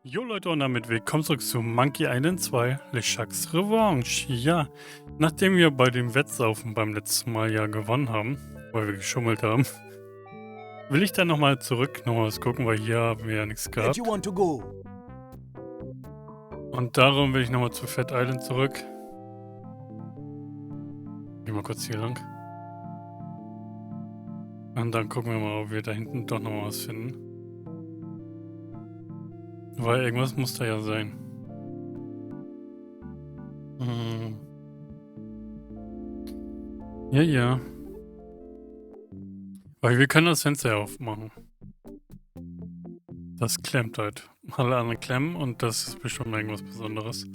Jo Leute und damit willkommen zurück zu Monkey Island 2 LeChuck'S Revanche. Ja, nachdem wir bei dem Wettsaufen beim letzten Mal ja gewonnen haben, weil wir geschummelt haben, will ich dann nochmal zurück, nochmal was gucken, weil hier haben wir ja nichts gehabt. Und darum will ich nochmal zu Fat Island zurück. Gehen wir kurz hier lang. Und dann gucken wir mal, ob wir da hinten doch nochmal was finden. Weil irgendwas muss da ja sein. Ja, ja. Weil wir können das Fenster ja aufmachen. Das klemmt halt. Alle anderen klemmen und das ist bestimmt irgendwas Besonderes.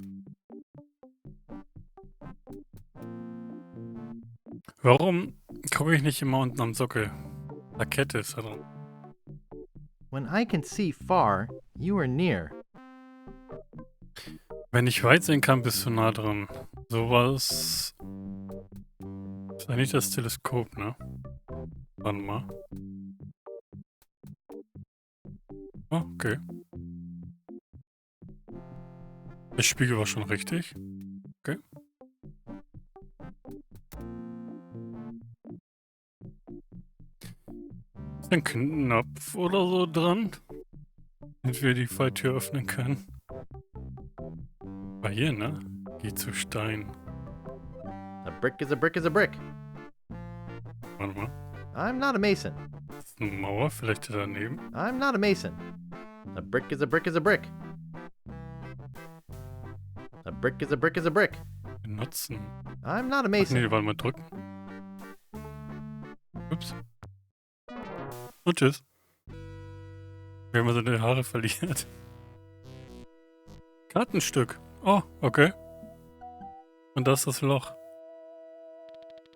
Warum gucke ich nicht immer unten am Sockel? Plakette ist da dran. When I can see far, you are near. Wenn ich weit sehen kann, bist du nah dran. Sowas ist eigentlich das Teleskop, ne? Warte mal. Oh, okay. Der Spiegel war schon richtig. Okay. Ist ein Knopf oder so dran, damit wir die Falltür öffnen können. War hier, ne? Geh zu Stein. A brick is a brick is a brick. Warte mal. I'm not a mason. Ist eine Mauer vielleicht hier daneben? I'm not a mason. A brick is a brick is a brick. A brick is a brick is a brick. Benutzen. I'm not a Ach mason. nee, warte mal drücken. Ups. Und tschüss. Wir haben seine Haare verliert. Kartenstück. Oh, okay. Und das ist das Loch.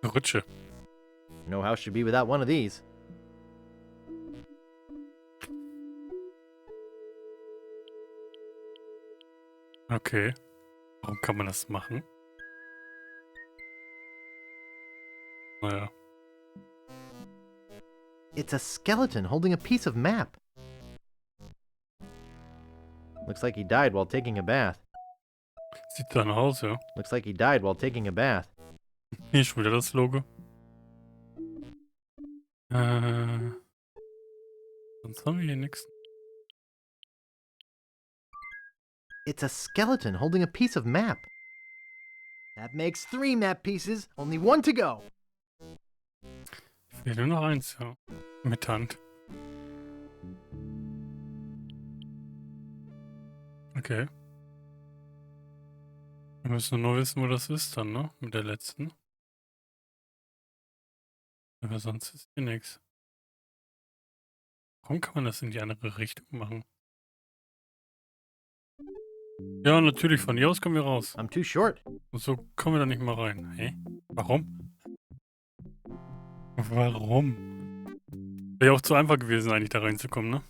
Eine Rutsche. No house should be without one of these. Okay. Warum kann man das machen? Naja. It's a skeleton holding a piece of map. Looks like he died while taking a bath. Sieht danach aus, ja. Looks like he died while taking a bath. Hier ist schon wieder das Logo. Sonst haben wir hier nichts. It's a skeleton holding a piece of map. That makes 3 map pieces, only 1 to go. Fehlt nur noch eins, ja. Mit Hand. Okay. Wir müssen nur wissen, wo das ist dann, ne? Mit der letzten. Aber sonst ist hier nichts. Warum kann man das in die andere Richtung machen? Ja, natürlich, von hier aus kommen wir raus. I'm too short. Und so kommen wir da nicht mal rein. Hä? Warum? Warum? Wäre ja auch zu einfach gewesen, eigentlich da reinzukommen, ne?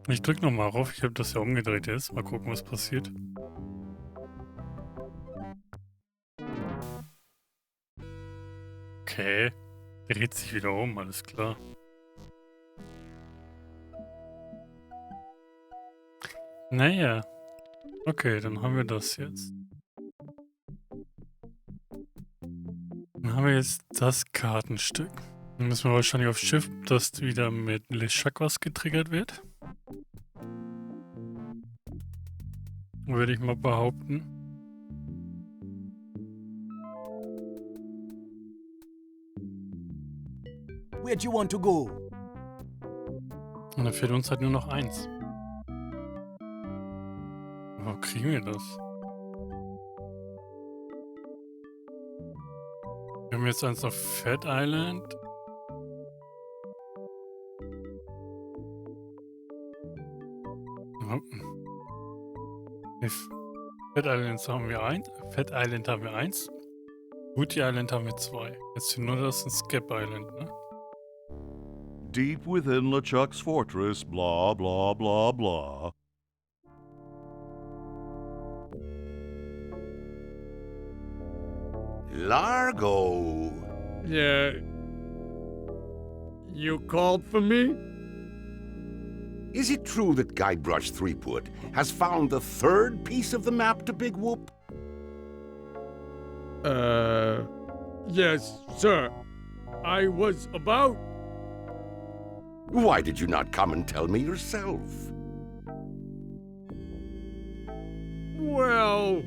Ich drück nochmal rauf. Ich habe das ja umgedreht jetzt. Mal gucken, was passiert. Okay. Dreht sich wieder um, alles klar. Naja. Okay, dann haben wir das jetzt. Dann haben wir jetzt das Kartenstück. Dann müssen wir wahrscheinlich auf Shift, dass wieder mit LeChuck'S getriggert wird. Würde ich mal behaupten. Where do you want to go? Und dann fehlt uns halt nur noch eins. Wo kriegen wir das? Wir haben jetzt eins auf Fat Island. Fat Island haben wir eins. Fat Island haben wir eins. Booty Island haben wir 2. Jetzt nur das ein Skep Island, ne? Deep within LeChuck's fortress, blah, blah, blah, blah. Largo. Ja. You called for me? Is it true that Guybrush Threepwood has found the third piece of the map to Big Whoop? Yes, sir. I was about... Why did you not come and tell me yourself? Well,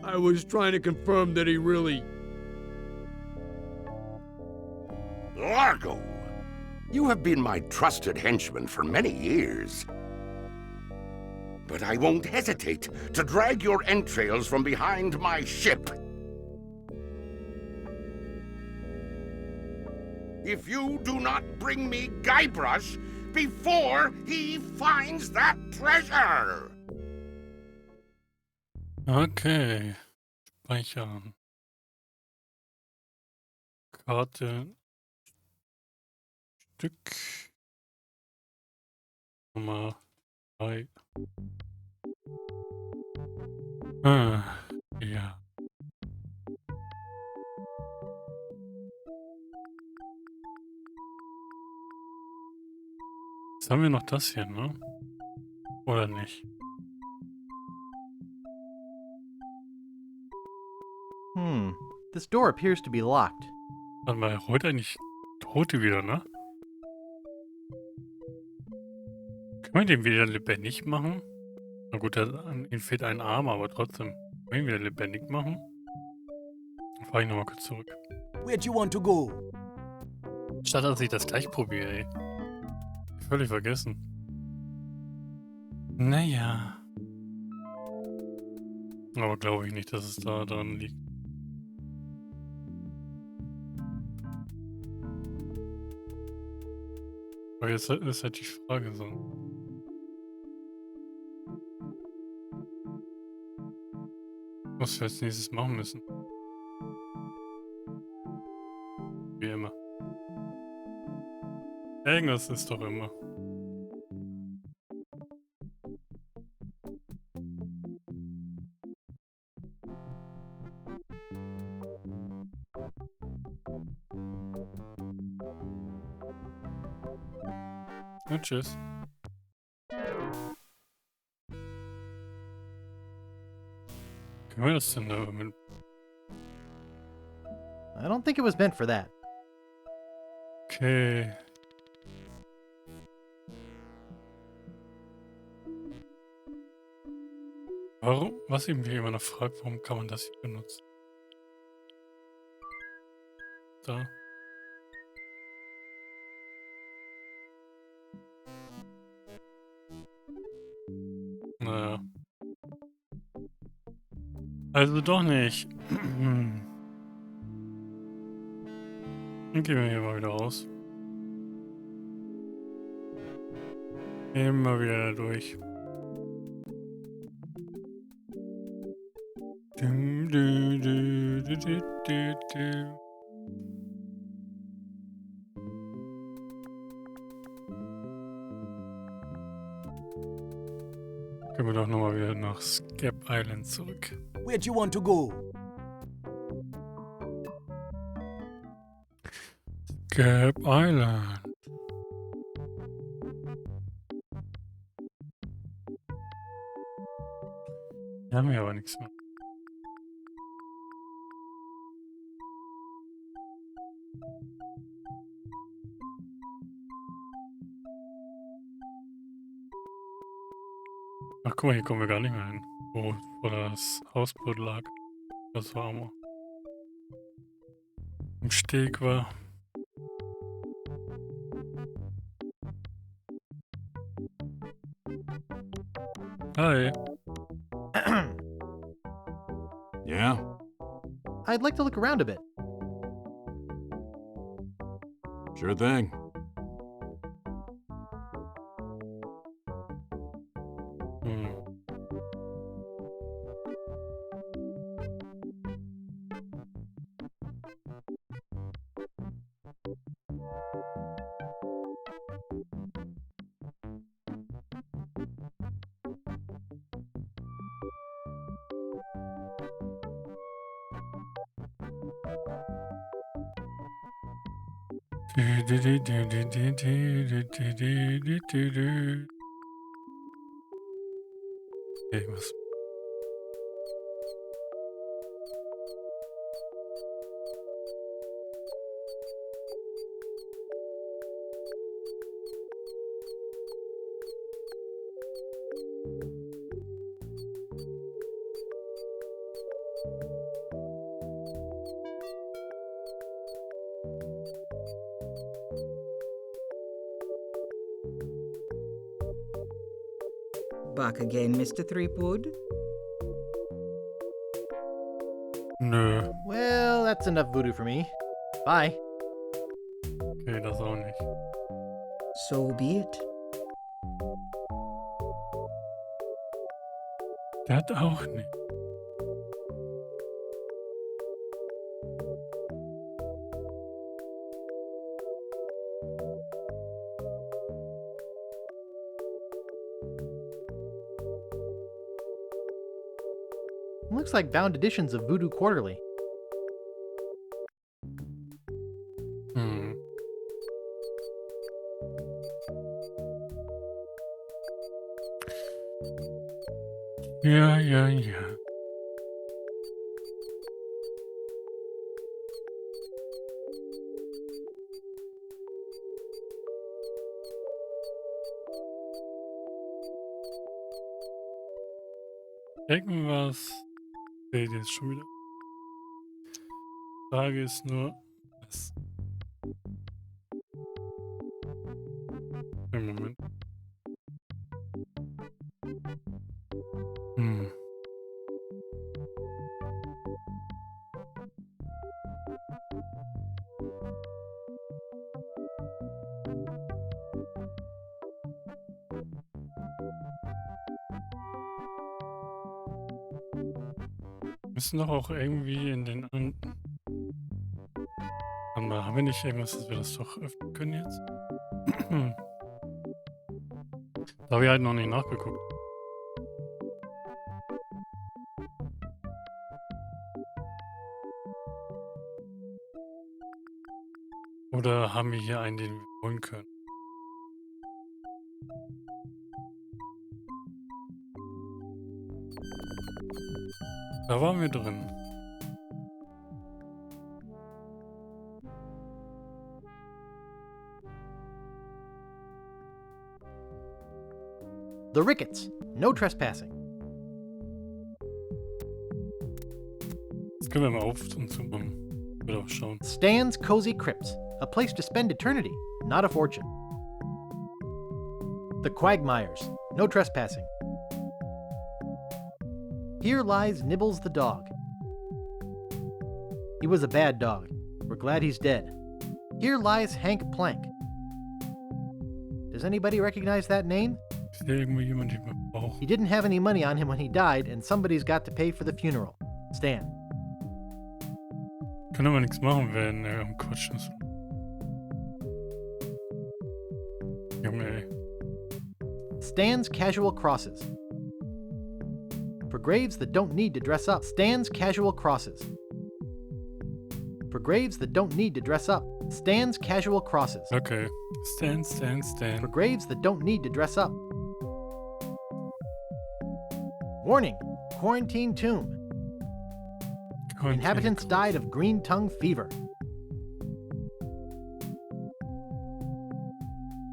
I was trying to confirm that he really... Largo! You have been my trusted henchman for many years. But I won't hesitate to drag your entrails from behind my ship. If you do not bring me Guybrush before he finds that treasure! Okay. Speichern. Karte. Stück. Nummer 3. Ja. Jetzt haben wir noch das hier, ne? Oder nicht? This door appears to be locked. Warte mal, er holt eigentlich Tote wieder, ne? Können wir den wieder lebendig machen? Na gut, ihm fehlt ein Arm, aber trotzdem. Können wir ihn wieder lebendig machen? Dann fahre ich nochmal kurz zurück. Where do you want to go? Statt dass ich das gleich probiere, ey. Völlig vergessen. Naja. Aber glaube ich nicht, dass es da dran liegt. Aber jetzt ist halt die Frage so. Was wir als nächstes machen müssen. Wie immer. Irgendwas ist doch immer. Und tschüss. Können wir das denn da mit... I don't think it was meant for that. Okay. Warum? Was ich mich immer noch fragt, warum kann man das hier benutzen? Da. Naja. Also doch nicht. Dann gehen wir hier mal wieder raus. Immer wieder da durch. Dum, du, du, du, du, du, du. Können wir doch nochmal wieder nach Scap Island zurück. Where do you want to go? Scap Island. Hier haben wir aber nichts mehr. Ach guck mal, hier kommen wir gar nicht mehr hin. Wo das Hausboot lag. Das war immer im Steg war. Hi. Yeah? I'd like to look around a bit. Sure thing. Okay, was? Back again, Mr. Threepwood? Nö. Well, that's enough voodoo for me. Bye. Okay, das auch nicht. So be it. Das auch nicht. Looks like bound editions of Voodoo Quarterly. Hm. Ja, ja, ja. Irgendwas fehlt jetzt schon wieder. Frage ist nur, was? Im Moment. Hm. Müssen doch auch irgendwie in den aber haben wir nicht irgendwas, dass wir das doch öffnen können jetzt? Da habe ich halt noch nicht nachgeguckt. Oder haben wir hier einen, den wir holen können? Da waren wir drin. The Ricketts. No trespassing. Jetzt können wir mal auf und zu wieder schauen. Stan's Cozy Crypts. A place to spend eternity, not a fortune. The Quagmires. No trespassing. Here lies Nibbles the dog. He was a bad dog. We're glad he's dead. Here lies Hank Plank. Does anybody recognize that name? Ist hier irgendwo jemand, den wir brauchen? He didn't have any money on him when he died, and somebody's got to pay for the funeral. Stan. Können aber nichts machen, wenn er am Quatsch ist. Junge, ey. Stan's Casual Crosses. For graves that don't need to dress up. Stan's Casual Crosses. For graves that don't need to dress up. Stan's Casual Crosses. Okay. Stan. For graves that don't need to dress up. Warning! Quarantine tomb. Inhabitants died of green tongue fever.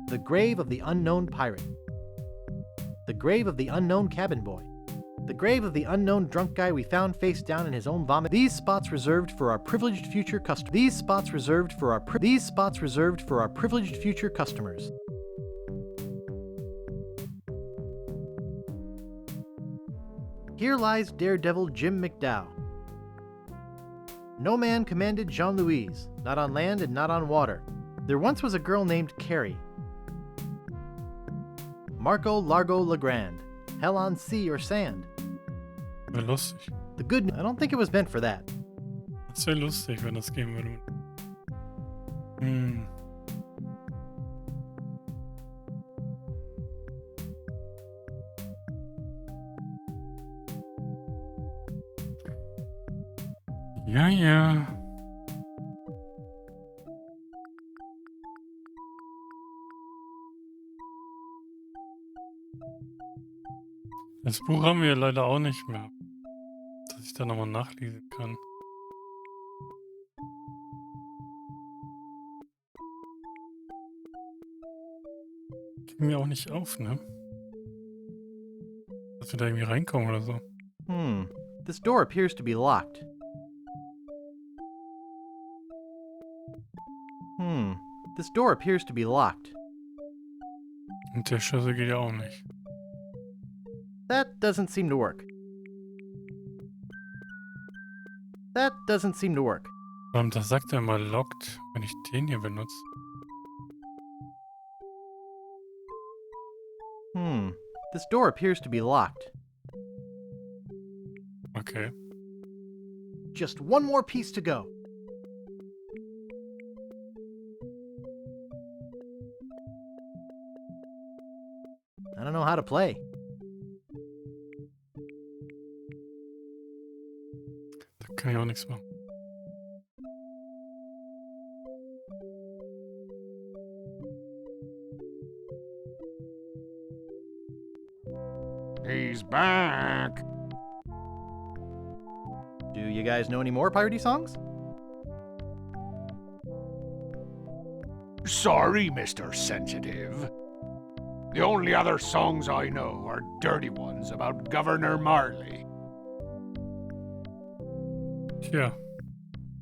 The grave of the unknown pirate. The grave of the unknown cabin boy. The grave of the unknown drunk guy we found face down in his own vomit. These spots reserved for our privileged future customers. These spots reserved for our privileged future customers. Here lies Daredevil Jim McDowell. No man commanded Jean-Louise, not on land and not on water. There once was a girl named Carrie. Marco Largo Legrand. Hell on sea or sand. Wäre lustig. The good I don't think it was meant for that. Das wäre lustig, wenn das gehen würde. Hm. Ja, ja. Das Buch haben wir leider auch nicht mehr, dass ich da nochmal nachlesen kann. Geht mir auch nicht auf, ne? Dass wir da irgendwie reinkommen oder so. This door appears to be locked. This door appears to be locked. Und der Schlüssel geht ja auch nicht. That doesn't seem to work. That doesn't seem to work. Warum das sagt er mal locked, wenn ich den hier benutze? This door appears to be locked. Okay. Just one more piece to go. I don't know how to play. Da kann ich auch nichts machen. He's back. Do you guys know any more piratey songs? Sorry, Mr. Sensitive. The only other songs I know are dirty ones about Governor Marley. Tja,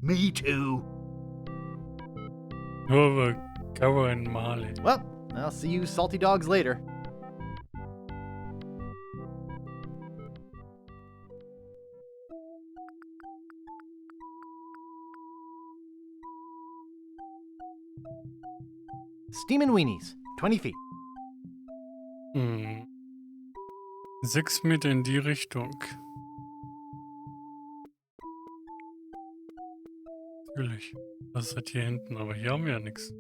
Me too. nur über Cover and Marley. Well, I'll see you salty dogs later. Steamin' Weenies, 20 feet. 6 Meter in die Richtung. Natürlich. Das ist halt hier hinten, aber hier haben wir ja nichts.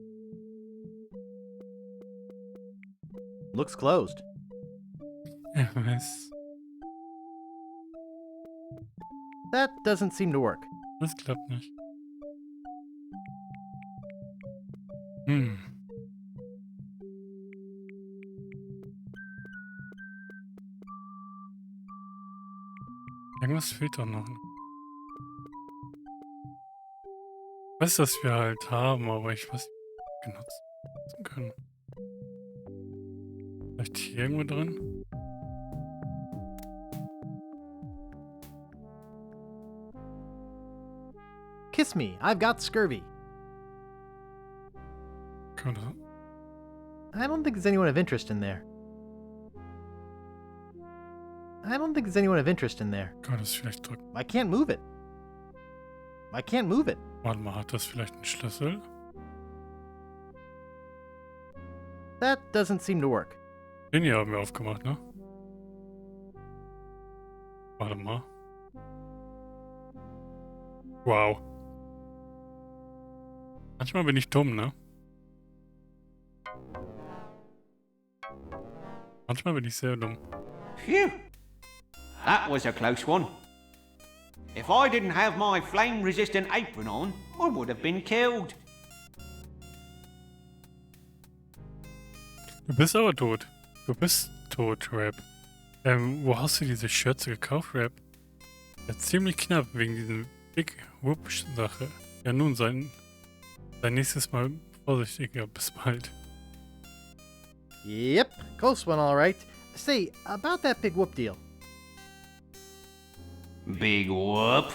Looks closed. Ja, was? That doesn't seem to work. Das klappt nicht. Irgendwas fehlt doch noch. Ich weiß, dass wir halt haben, aber ich weiß nicht, genutzt können. Vielleicht hier irgendwo drin? Kiss me, I've got scurvy. Könnte. I don't think there's anyone of interest in there. I don't think there's anyone of interest in there. Kann das vielleicht drücken? I can't move it. I can't move it. Warte mal, hat das vielleicht einen Schlüssel? That doesn't seem to work. Den hier haben wir aufgemacht, ne? Warte mal. Wow. Manchmal bin ich dumm, ne? Manchmal bin ich sehr dumm. Phew! That was a close one. If I didn't have my flame-resistant apron on, I would have been killed. Du bist aber tot. Du bist tot, Rapp. Wo hast du diese Schürze gekauft, Rapp? Ja, ziemlich knapp wegen diesen Big Whoop-Sache. Ja nun, sein nächstes Mal vorsichtiger. Bis bald. Yep, close one all right. Say, about that big whoop deal. Big whoop.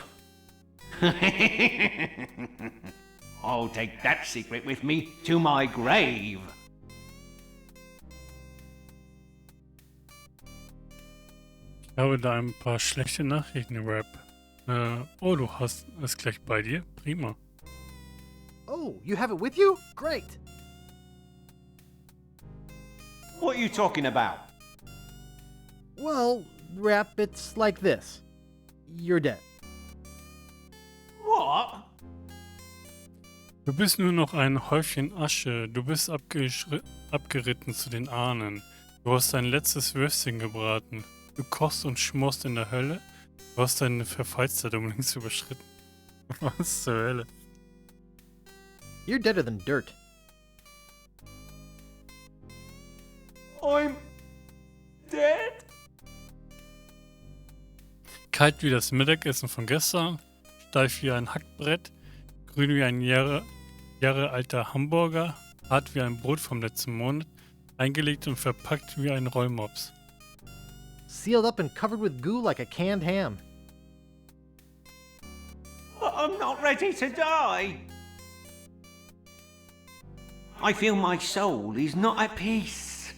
I'll take that secret with me to my grave. Ich habe da ein paar schlechte Nachrichten, Rapp. Oh, du hast es gleich bei dir? Prima. Oh, you have it with you? Great. What are you talking about? Well, Rapp, it's like this. You're dead. What? Du bist nur noch ein Häufchen Asche. Du bist abgeritten zu den Ahnen. Du hast dein letztes Würstchen gebraten. Du kochst und schmorst in der Hölle. Du hast deine Verfallszeit um links überschritten. Was zur Hölle? You're deader than dirt. dead? Kalt wie das Mittagessen von gestern, steif wie ein Hackbrett, grün wie ein Jahre alter Hamburger, hart wie ein Brot vom letzten Monat, eingelegt und verpackt wie ein Rollmops. Sealed up and covered with goo like a canned ham. I'm not ready to die. I feel my soul is not at peace.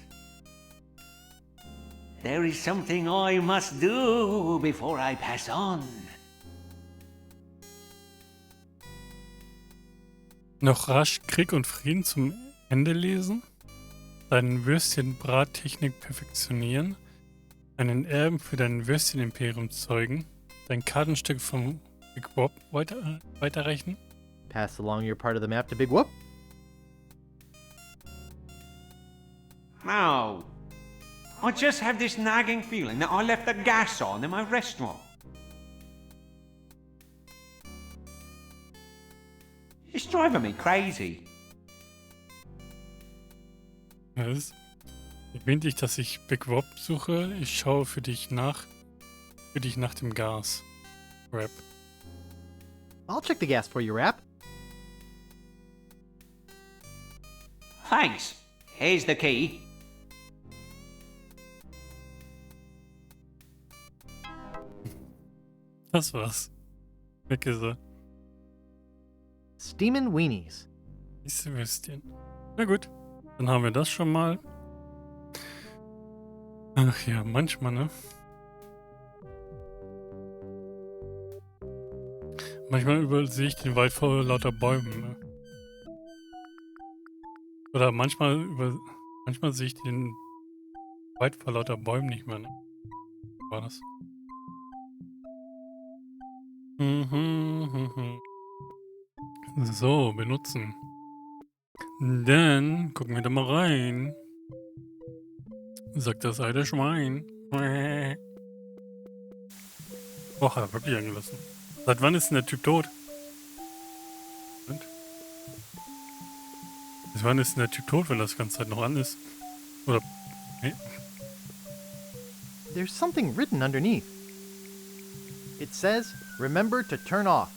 There is something I must do before I pass on. Noch rasch Krieg und Frieden zum Ende lesen, deinen Würstchenbrattechnik perfektionieren, einen Erben für dein Würstchenimperium zeugen, dein Kartenstück vom Big Whoop weiterreichen. Pass along your part of the map to Big Whoop. No. I just have this nagging feeling that I left the gas on in my restaurant. It's driving me crazy. Es erwähnt dich, dass ich Big Whoop suche. Ich schaue für dich nach dem Gas. Rapp. I'll check the gas for you, Rapp. Thanks. Here's the key. Das war's. Weg ist er. Steamin' Weenies. Diese Würstchen. Na gut, dann haben wir das schon mal. Ach ja, manchmal, ne? Manchmal übersehe ich den Wald vor lauter Bäumen, ne? Oder manchmal sehe ich den Wald vor lauter Bäumen nicht mehr, ne? War das? So, benutzen. Dann gucken wir da mal rein. Sagt das alte Schwein. Oh, hat er wirklich angelassen. Seit wann ist denn der Typ tot? Und? Seit wann ist denn der Typ tot, wenn das ganze Zeit noch an ist? Oder... Nee. There's something written underneath. It says, remember to turn off.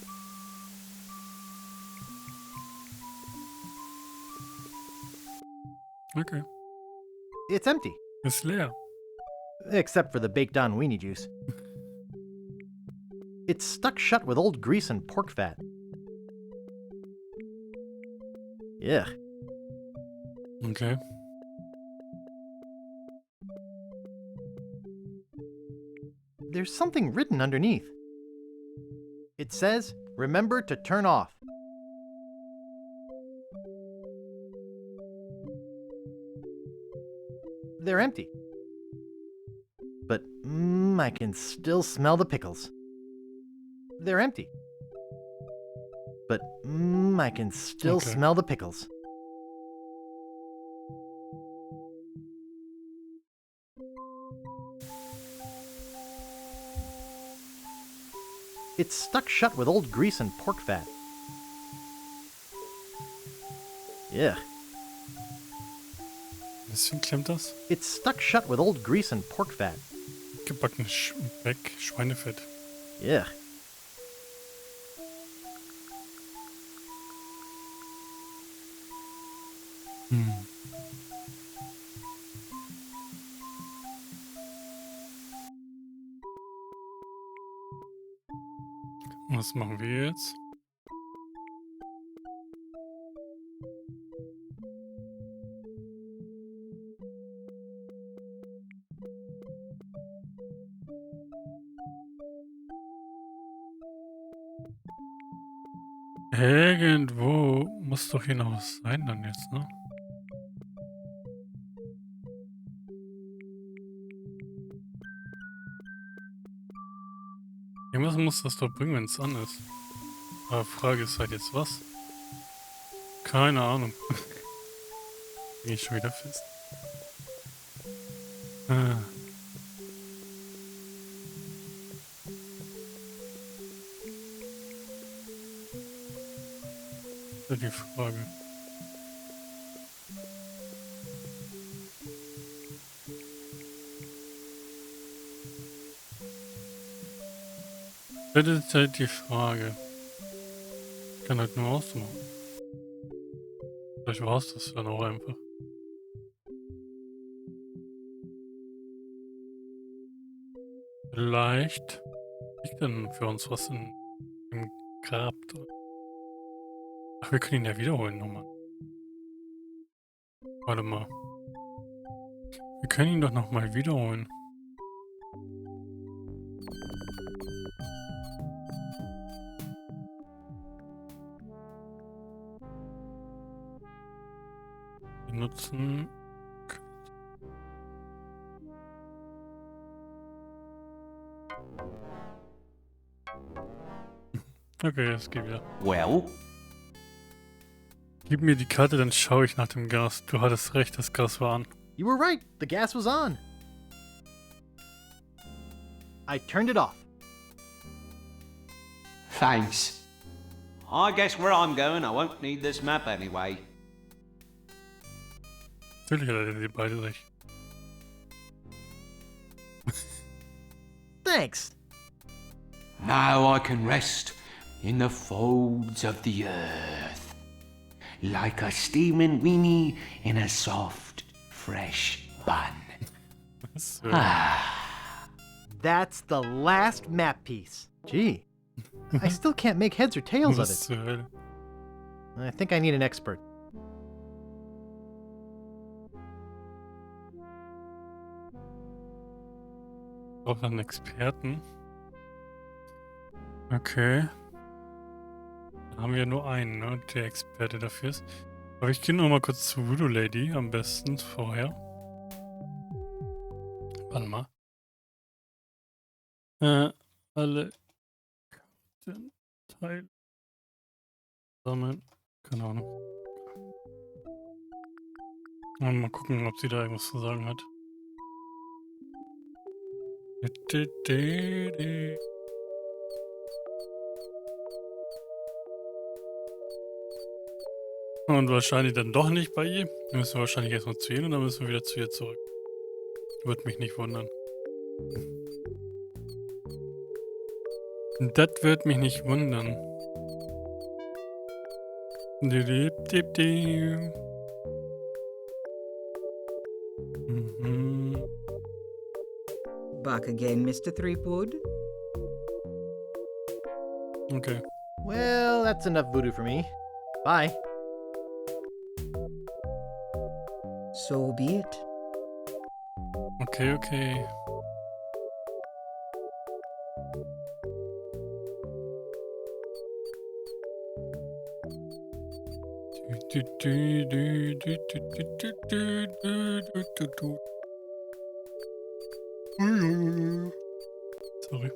Okay. It's empty, Ist leer. except for the baked on weenie juice. It's stuck shut with old grease and pork fat. Ugh. Okay. There's something written underneath. It says, remember to turn off. They're empty. But, I can still smell the pickles. They're empty. But, I can still Okay. smell the pickles. It's stuck shut with old grease and pork fat. Ugh. Bisschen klemmt das. It's stuck shut with old grease and pork fat. Gebacken Speck, Schweinefett. Ugh. Was machen wir jetzt? Irgendwo muss doch hier noch was sein dann jetzt, ne? Irgendwas muss das doch bringen, wenn es an ist. Aber Frage ist halt jetzt was? Keine Ahnung. Bin ich schon wieder fest. Das ist die Frage. Das ist halt die Frage. Ich kann halt nur ausmachen. Vielleicht war es das dann auch einfach. Vielleicht liegt dann für uns was im Grab drin. Ach, wir können ihn ja wiederholen nochmal. Warte mal. Wir können ihn doch nochmal wiederholen. Benutzen. Okay, es geht wieder. Well, Gib mir die Karte, dann schaue ich nach dem Gas. Du hattest recht, das Gas war an. You were right. The gas was on. I turned it off. thanks. I guess where I'm going, I won't need this map anyway. Natürlich hat er die beide recht. Thanks. Now I can rest in the folds of the earth, like a steaming weenie in a soft, fresh bun. So. That's the last map piece. Gee, I still can't make heads or tails of Was it. zur Hölle? I think I need an expert. Braucht einen Experten. Okay. Da haben wir nur einen, ne, der Experte dafür ist. Aber ich gehe noch mal kurz zu Voodoo Lady am besten vorher. Warte mal. Alle Teile sammeln. Keine Ahnung. Mal gucken, ob sie da irgendwas zu sagen hat. Und wahrscheinlich dann doch nicht bei ihr. Dann müssen wir wahrscheinlich erstmal zu ihr und dann müssen wir wieder zu ihr zurück. Würde mich nicht wundern. Das wird mich nicht wundern. Mhm. Back again, Mr. Threepwood. Okay. Well, that's enough voodoo for me. Bye. So be it. Okay, okay. Sorry.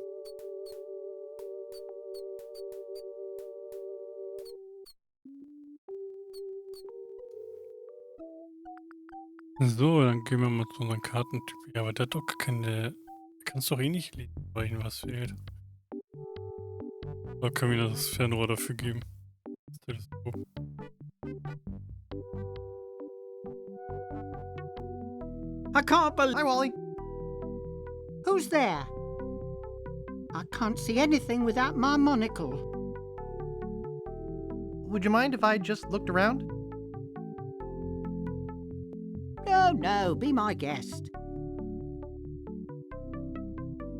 So, dann gehen wir mal zu unseren Kartentyp. Ja, aber der hat doch keine. Kannst doch eh nicht lesen, weil ihm was fehlt. Da können wir das Fernrohr dafür geben. Das Teleskop. I can't believe... Hi, Wally. Who's there? I can't see anything without my monocle. Would you mind if I just looked around? No, be my guest.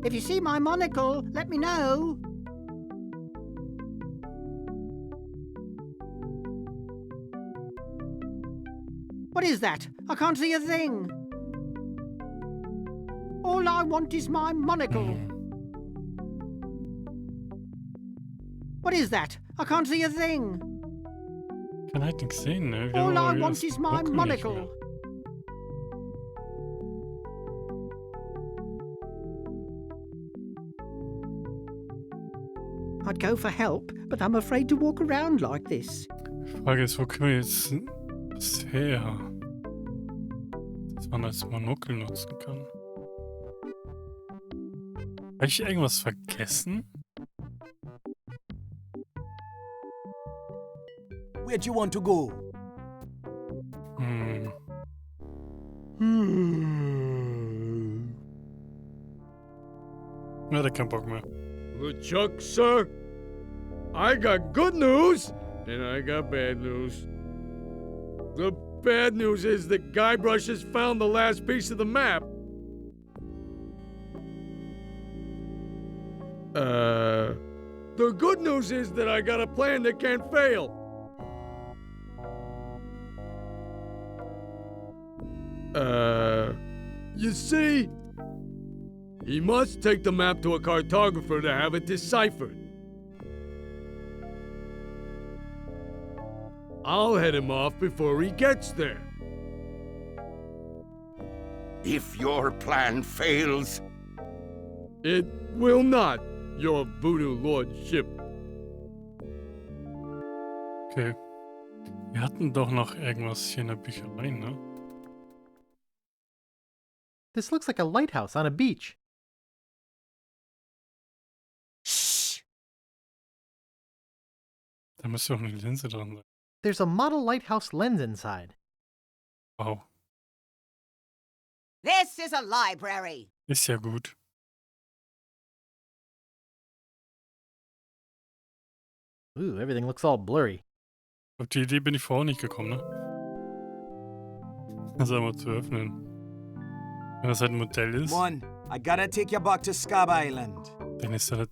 If you see my monocle, let me know. What is that? I can't see a thing. All I want is my monocle. What is that? I can't see a thing. Kann halt nichts sehen, ne? Wir All haben I aber want das is my Monocle nicht monocle. mehr. I'd go for help, but I'm afraid to walk around like this. Die Frage ist, wo können wir jetzt das her? Dass man als Monokel nutzen kann. Habe ich irgendwas vergessen? Where do you want to go? Ja, der hat keinen Bock mehr. LeChuck, sir? I got good news, and I got bad news. The bad news is that Guybrush has found the last piece of the map. The good news is that I got a plan that can't fail. You see, he must take the map to a cartographer to have it deciphered. I'll head him off before he gets there. If your plan fails... It will not, your voodoo lordship. Okay. Wir hatten doch noch irgendwas hier in der Bücherei, ne? This looks like a lighthouse on a beach. Da müsste doch eine Linse dran sein. There's a model lighthouse lens inside. Wow. This is a library. Ist ja gut. Ooh, everything looks all blurry. Auf die Idee bin ich vorher nicht gekommen, ne? Das einmal zu öffnen. Wenn das halt ein Modell ist, One, I gotta take you back to Scab Island. dann ist das...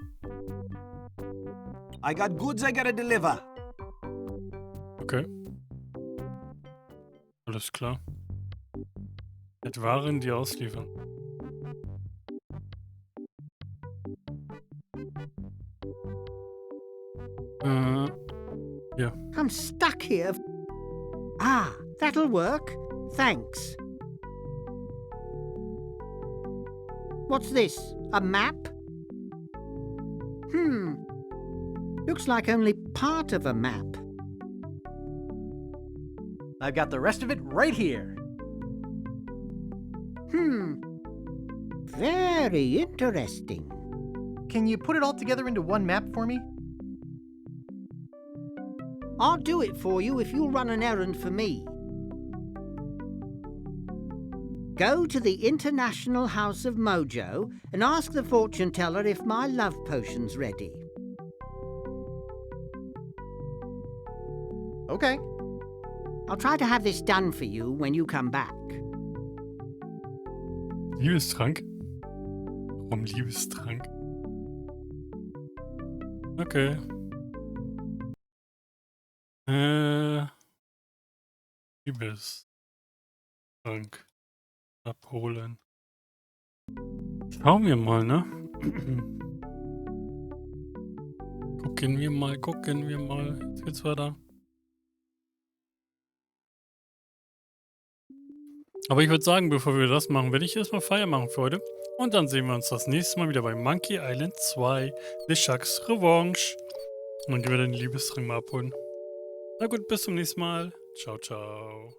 I got goods I gotta deliver. Okay. Alles klar. Mit Waren, die ausliefern. Ja. I'm stuck here. Ah, that'll work. Thanks. What's this? A map? Looks like only part of a map. I've got the rest of it right here. Very interesting. Can you put it all together into one map for me? I'll do it for you if you'll run an errand for me. Go to the International House of Mojo and ask the fortune teller if my love potion's ready. Okay. I'll try to have this done for you when you come back. Liebestrank? Warum Liebestrank? Okay. Liebestrank. Abholen. Schauen wir mal, ne? Gucken wir mal. Jetzt geht's weiter. Aber ich würde sagen, bevor wir das machen, werde ich erstmal Feier machen für heute. Und dann sehen wir uns das nächste Mal wieder bei Monkey Island 2, LeChuck'S Revanche. Und dann gehen wir den Liebesring mal abholen. Na gut, bis zum nächsten Mal. Ciao, ciao.